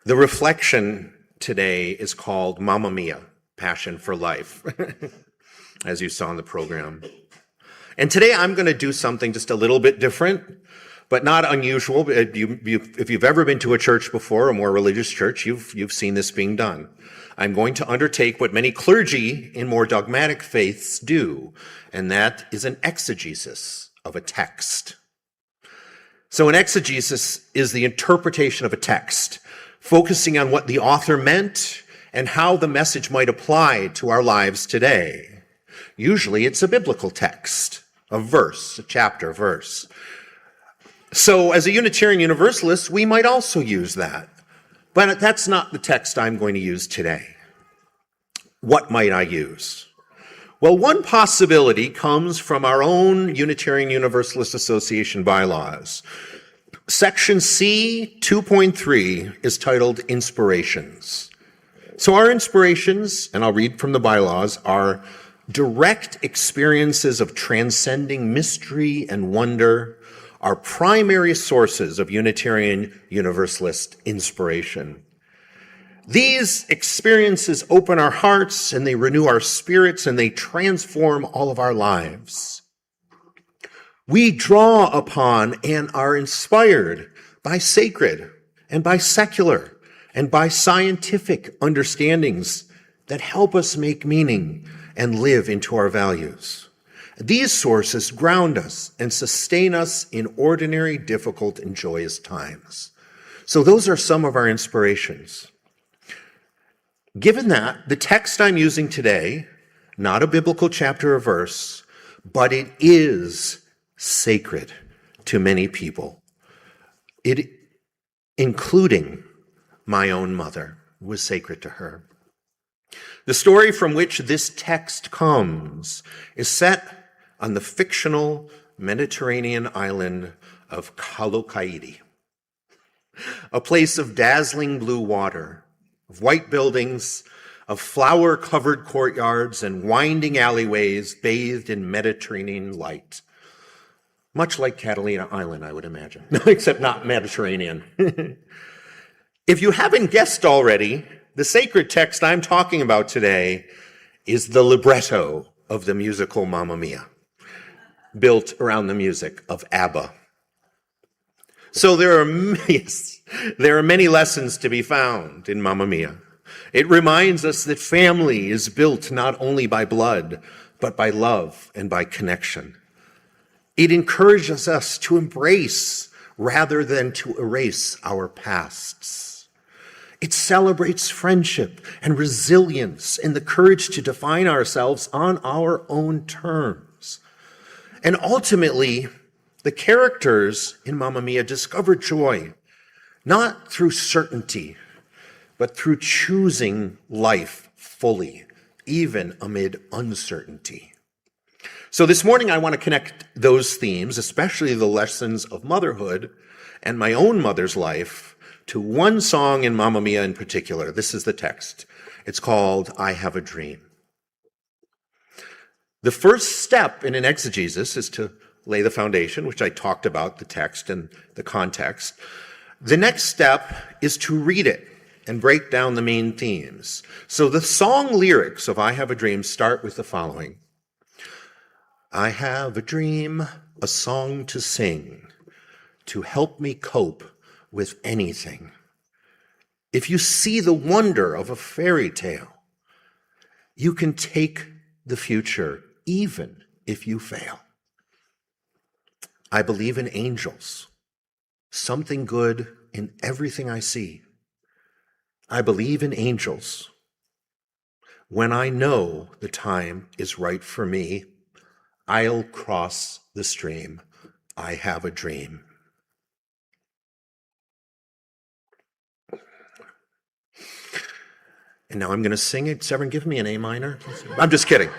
The reflection today is called Mamma Mia, Passion for Life, as you saw in the program. And today I'm going to do something just a little bit different, but not unusual. If you've ever been to a church before, a more religious church, you've seen this being done. I'm going to undertake what many clergy in more dogmatic faiths do, and that is an exegesis of a text. So an exegesis is the interpretation of a text, focusing on what the author meant and how the message might apply to our lives today. Usually it's a biblical text, a verse, a chapter verse. So as a Unitarian Universalist, we might also use that. But that's not the text I'm going to use today. What might I use? Well, one possibility comes from our own Unitarian Universalist Association bylaws. Section C 2.3 is titled Inspirations. So our inspirations, and I'll read from the bylaws, are direct experiences of transcending mystery and wonder, are primary sources of Unitarian Universalist inspiration. These experiences open our hearts and they renew our spirits and they transform all of our lives. We draw upon and are inspired by sacred and by secular and by scientific understandings that help us make meaning and live into our values. These sources ground us and sustain us in ordinary, difficult, and joyous times. So those are some of our inspirations. Given that, the text I'm using today, not a biblical chapter or verse, but it is sacred to many people, including my own mother, was sacred to her. The story from which this text comes is set on the fictional Mediterranean island of Kalokaidi, a place of dazzling blue water, of white buildings, of flower-covered courtyards and winding alleyways bathed in Mediterranean light. Much like Catalina Island, I would imagine, except not Mediterranean. If you haven't guessed already, the sacred text I'm talking about today is the libretto of the musical Mamma Mia, built around the music of ABBA. So there are many lessons to be found in Mamma Mia. It reminds us that family is built not only by blood, but by love and by connection. It encourages us to embrace rather than to erase our pasts. It celebrates friendship and resilience and the courage to define ourselves on our own terms. And ultimately, the characters in Mamma Mia discover joy, not through certainty, but through choosing life fully, even amid uncertainty. So this morning I want to connect those themes, especially the lessons of motherhood and my own mother's life, to one song in Mamma Mia in particular. This is the text. It's called I Have a Dream. The first step in an exegesis is to lay the foundation, which I talked about, the text and the context. The next step is to read it and break down the main themes. So the song lyrics of I Have a Dream start with the following. I have a dream, a song to sing, to help me cope with anything. If you see the wonder of a fairy tale, you can take the future even if you fail. I believe in angels, something good in everything I see. I believe in angels. When I know the time is right for me, I'll cross the stream. I have a dream. And now I'm going to sing it. Severin, give me an A minor. I'm just kidding.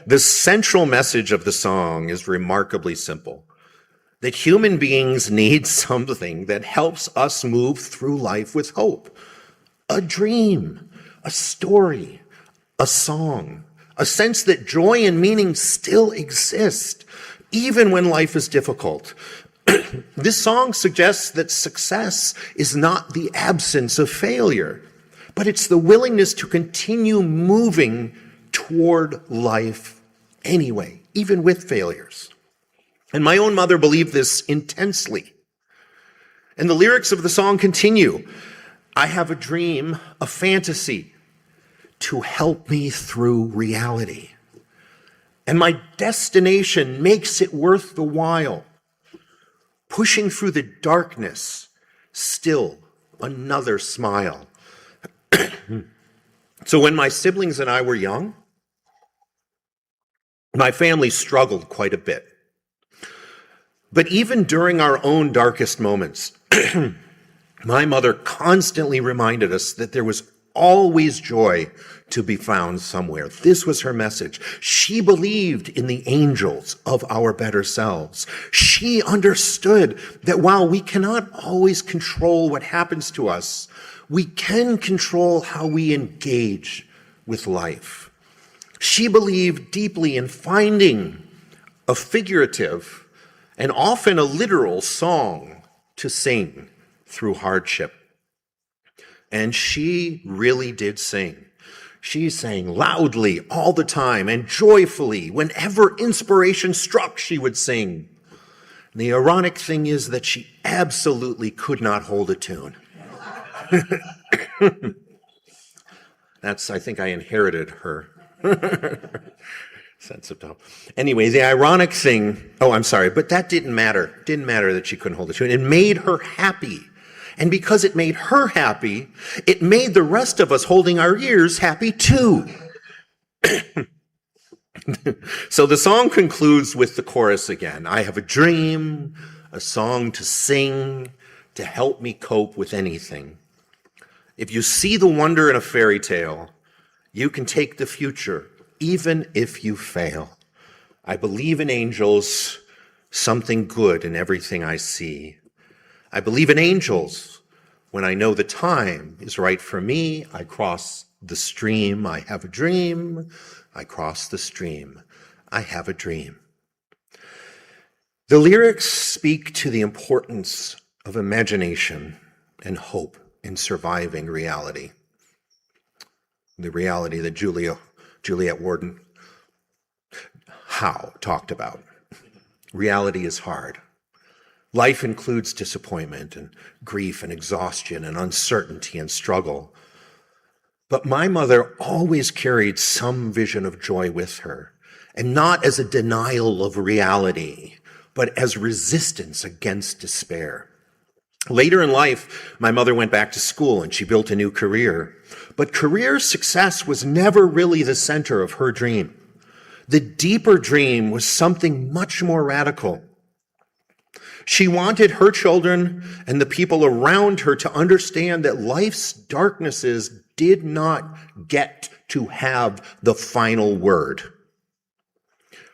The central message of the song is remarkably simple. That human beings need something that helps us move through life with hope. A dream, a story, a song, a sense that joy and meaning still exist, even when life is difficult. This song suggests that success is not the absence of failure, but it's the willingness to continue moving toward life anyway, even with failures. And my own mother believed this intensely. And the lyrics of the song continue. I have a dream, a fantasy to help me through reality. And my destination makes it worth the while. Pushing through the darkness, still another smile. So when my siblings and I were young, my family struggled quite a bit. But even during our own darkest moments, my mother constantly reminded us that there was always joy to be found somewhere. This was her message. She believed in the angels of our better selves. She understood that while we cannot always control what happens to us, we can control how we engage with life. She believed deeply in finding a figurative and often a literal song to sing through hardship. And she really did sing. She sang loudly all the time and joyfully. Whenever inspiration struck, she would sing. The ironic thing is that she absolutely could not hold a tune. I think I inherited her sense of tone. Anyway, the ironic thing, but that didn't matter. It didn't matter that she couldn't hold a tune. It made her happy. And because it made her happy, it made the rest of us holding our ears happy too. So the song concludes with the chorus again. I have a dream, a song to sing, to help me cope with anything. If you see the wonder in a fairy tale, you can take the future, even if you fail. I believe in angels, something good in everything I see. I believe in angels. When I know the time is right for me, I cross the stream. I have a dream. I cross the stream. I have a dream. The lyrics speak to the importance of imagination and hope in surviving reality. The reality that Juliet Warden Howe talked about. Reality is hard. Life includes disappointment and grief and exhaustion and uncertainty and struggle. But my mother always carried some vision of joy with her, and not as a denial of reality, but as resistance against despair. Later in life, my mother went back to school and she built a new career. But career success was never really the center of her dream. The deeper dream was something much more radical. She wanted her children and the people around her to understand that life's darknesses did not get to have the final word.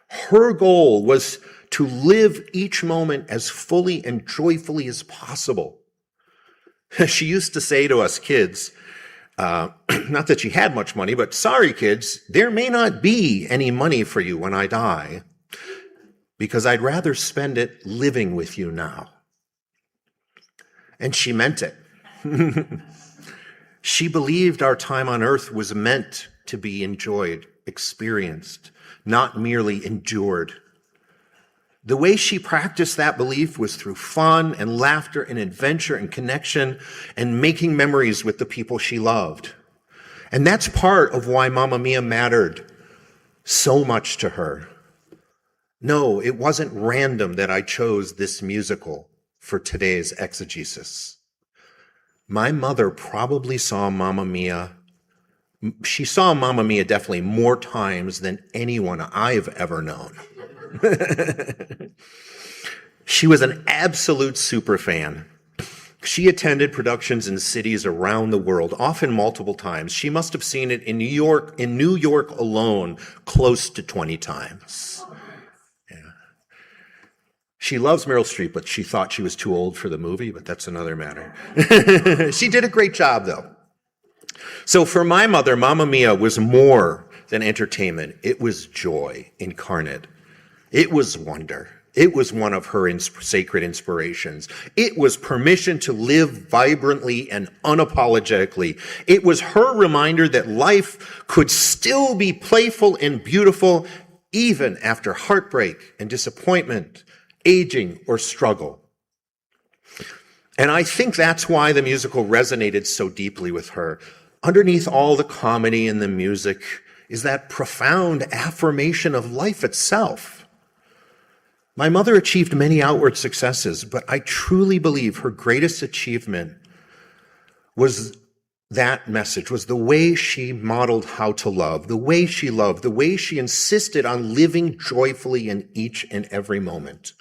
Her goal was to live each moment as fully and joyfully as possible. She used to say to us kids, not that she had much money, but sorry kids, there may not be any money for you when I die, because I'd rather spend it living with you now. And she meant it. She believed our time on earth was meant to be enjoyed, experienced, not merely endured. The way she practiced that belief was through fun and laughter and adventure and connection and making memories with the people she loved. And that's part of why Mamma Mia mattered so much to her. No, it wasn't random that I chose this musical for today's exegesis. My mother probably saw Mamma Mia. She saw Mamma Mia definitely more times than anyone I've ever known. She was an absolute super fan. She attended productions in cities around the world, often multiple times. She must have seen it in New York alone, close to 20 times. Yeah. She loves Meryl Streep, but she thought she was too old for the movie, but that's another matter. She did a great job, though. So for my mother, Mamma Mia was more than entertainment. It was joy incarnate. It was wonder. It was one of her sacred inspirations. It was permission to live vibrantly and unapologetically. It was her reminder that life could still be playful and beautiful even after heartbreak and disappointment, aging, or struggle. And I think that's why the musical resonated so deeply with her. Underneath all the comedy and the music is that profound affirmation of life itself. My mother achieved many outward successes, but I truly believe her greatest achievement was that message, was the way she modeled how to love, the way she loved, the way she insisted on living joyfully in each and every moment.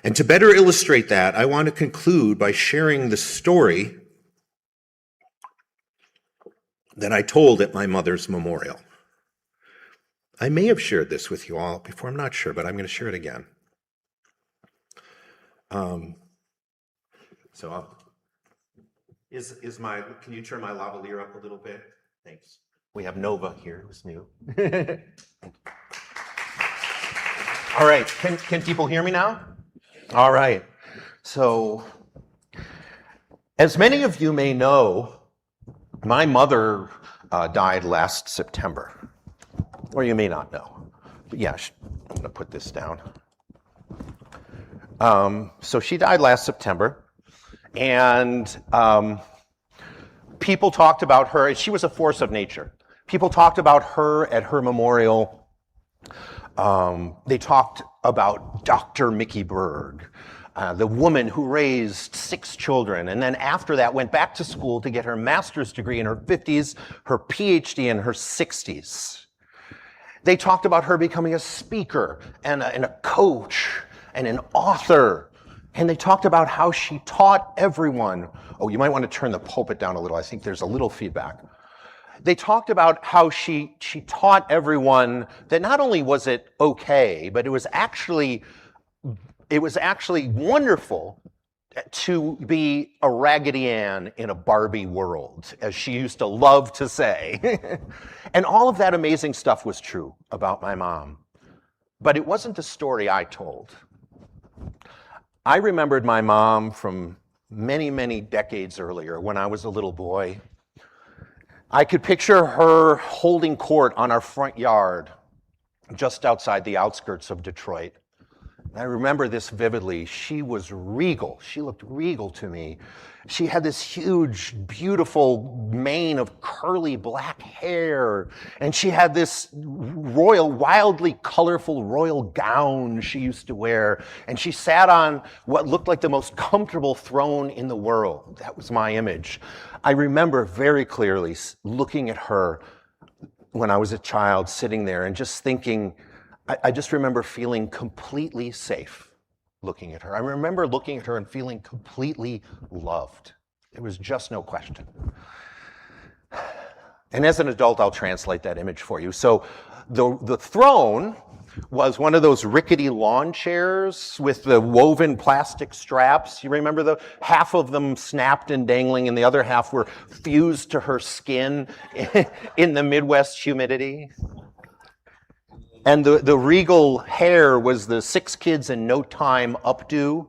And to better illustrate that, I want to conclude by sharing the story that I told at my mother's memorial. I may have shared this with you all before, I'm not sure, but I'm going to share it again. Can you turn my lavalier up a little bit? Thanks. We have Nova here, who's new. All right, can people hear me now? All right, so as many of you may know, my mother died last September, or you may not know. But yeah, I'm going to put this down. So she died last September, and people talked about her. She was a force of nature. People talked about her at her memorial. They talked about Dr. Mickey Berg, the woman who raised 6 children, and then after that went back to school to get her master's degree in her 50s, her PhD in her 60s. They talked about her becoming a speaker and a coach and an author. And they talked about how she taught everyone. Oh, you might want to turn the pulpit down a little. I think there's a little feedback. They talked about how she taught everyone that not only was it okay, but it was actually wonderful to be a Raggedy Ann in a Barbie world, as she used to love to say. And all of that amazing stuff was true about my mom. But it wasn't the story I told. I remembered my mom from many, many decades earlier when I was a little boy. I could picture her holding court on our front yard just outside the outskirts of Detroit. I remember this vividly. She was regal. She looked regal to me. She had this huge, beautiful mane of curly black hair, and she had this wildly colorful royal gown she used to wear, and she sat on what looked like the most comfortable throne in the world. That was my image. I remember very clearly looking at her when I was a child, sitting there and just thinking, I just remember feeling completely safe looking at her. I remember looking at her and feeling completely loved. There was just no question. And as an adult, I'll translate that image for you. So the throne was one of those rickety lawn chairs with the woven plastic straps. You remember half of them snapped and dangling, and the other half were fused to her skin in the Midwest humidity. And the regal hair was the 6 kids in no time updo.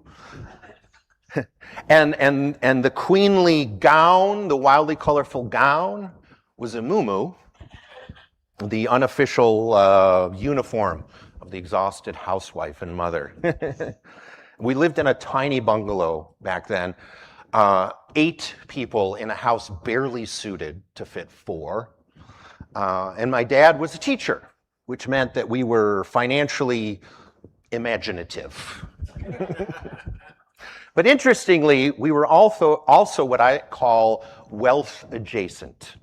and the queenly gown, the wildly colorful gown, was a muumuu, the unofficial uniform of the exhausted housewife and mother. We lived in a tiny bungalow back then, 8 people in a house barely suited to fit 4. And my dad was a teacher, which meant that we were financially imaginative. But interestingly, we were also what I call wealth adjacent.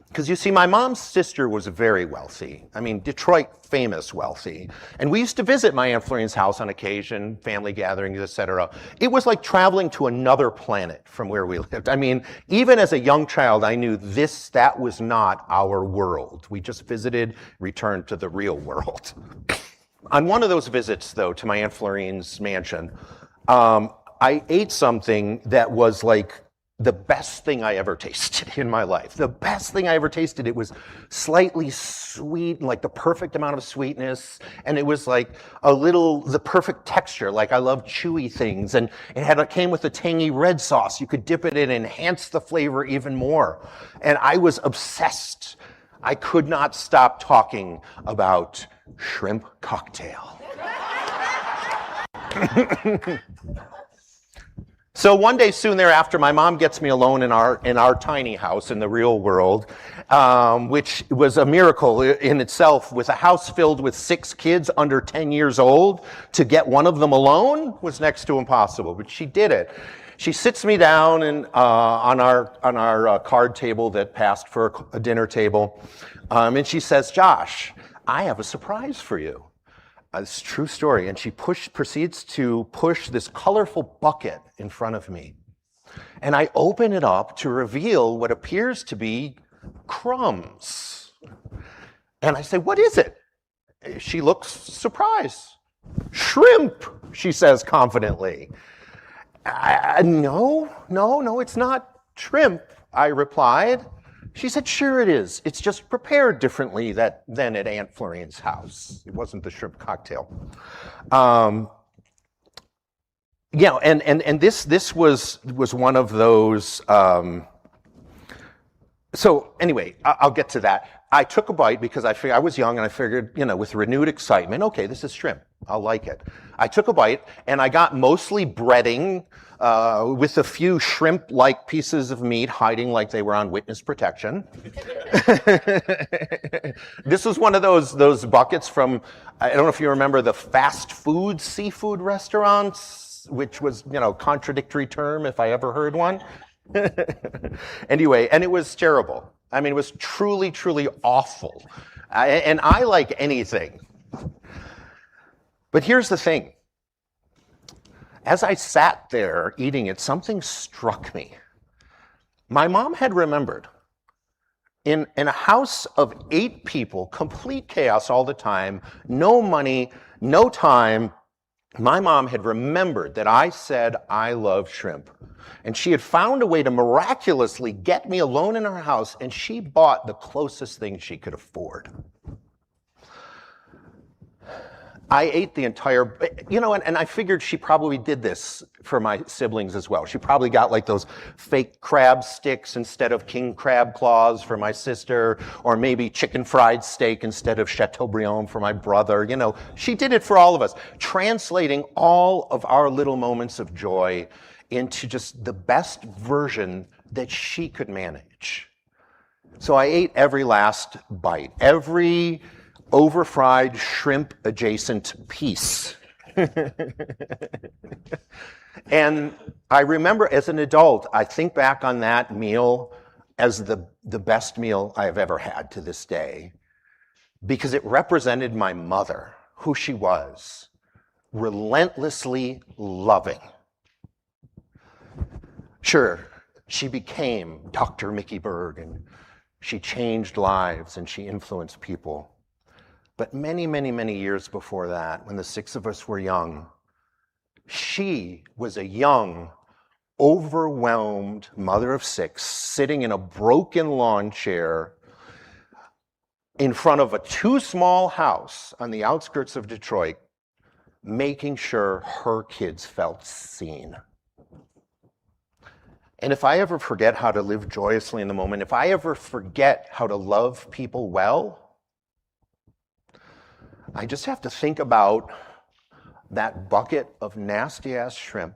Because you see, my mom's sister was very wealthy. I mean, Detroit famous wealthy. And we used to visit my Aunt Florine's house on occasion, family gatherings, etc. It was like traveling to another planet from where we lived. I mean, even as a young child, I knew that was not our world. We just visited, returned to the real world. On one of those visits, though, to my Aunt Florine's mansion, I ate something that was like the best thing I ever tasted in my life. The best thing I ever tasted. It was slightly sweet, like the perfect amount of sweetness. And it was like the perfect texture. Like I love chewy things. And it came with a tangy red sauce. You could dip it in and enhance the flavor even more. And I was obsessed. I could not stop talking about shrimp cocktail. So one day soon thereafter, my mom gets me alone in our tiny house in the real world, which was a miracle in itself. With a house filled with 6 kids under 10 years old, to get one of them alone was next to impossible, but she did it. She sits me down on our card table that passed for a dinner table, and she says, "Josh, I have a surprise for you." It's a true story. And she proceeds to push this colorful bucket in front of me. And I open it up to reveal what appears to be crumbs. And I say, "What is it?" She looks surprised. "Shrimp," she says confidently. No, it's not shrimp," I replied. She said, "Sure it is. It's just prepared differently than at Aunt Florine's house." It wasn't the shrimp cocktail. And this was one of those. So anyway, I'll get to that. I took a bite because I was young and I figured, with renewed excitement, okay, this is shrimp. I'll like it. I took a bite and I got mostly breading, with a few shrimp-like pieces of meat hiding like they were on witness protection. This was one of those buckets from, I don't know if you remember the fast food seafood restaurants, which was, contradictory term if I ever heard one. Anyway, and it was terrible. I mean, it was truly, truly awful. And I like anything. But here's the thing. As I sat there eating it, something struck me. My mom had remembered. In a house of 8 people, complete chaos all the time, no money, no time, my mom had remembered that I said I love shrimp. And she had found a way to miraculously get me alone in her house, and she bought the closest thing she could afford. I ate the entire, and I figured she probably did this for my siblings as well. She probably got like those fake crab sticks instead of king crab claws for my sister, or maybe chicken fried steak instead of Chateaubriand for my brother. She did it for all of us, translating all of our little moments of joy into just the best version that she could manage. So I ate every last bite, every over-fried shrimp-adjacent piece. And I remember as an adult, I think back on that meal as the best meal I have ever had to this day, because it represented my mother, who she was, relentlessly loving. Sure, she became Dr. Mickey Berg, and she changed lives, and she influenced people. But many, many, many years before that, when the 6 of us were young, she was a young, overwhelmed mother of 6, sitting in a broken lawn chair in front of a too small house on the outskirts of Detroit, making sure her kids felt seen. And if I ever forget how to live joyously in the moment, if I ever forget how to love people well, I just have to think about that bucket of nasty-ass shrimp.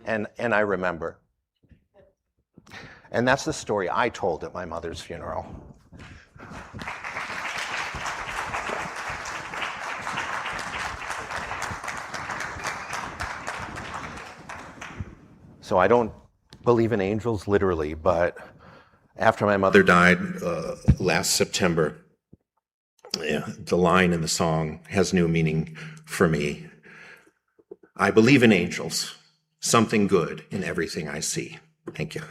And I remember. And that's the story I told at my mother's funeral. So I don't believe in angels literally, but after my mother died last September, the line in the song has new meaning for me. I believe in angels, something good in everything I see. Thank you.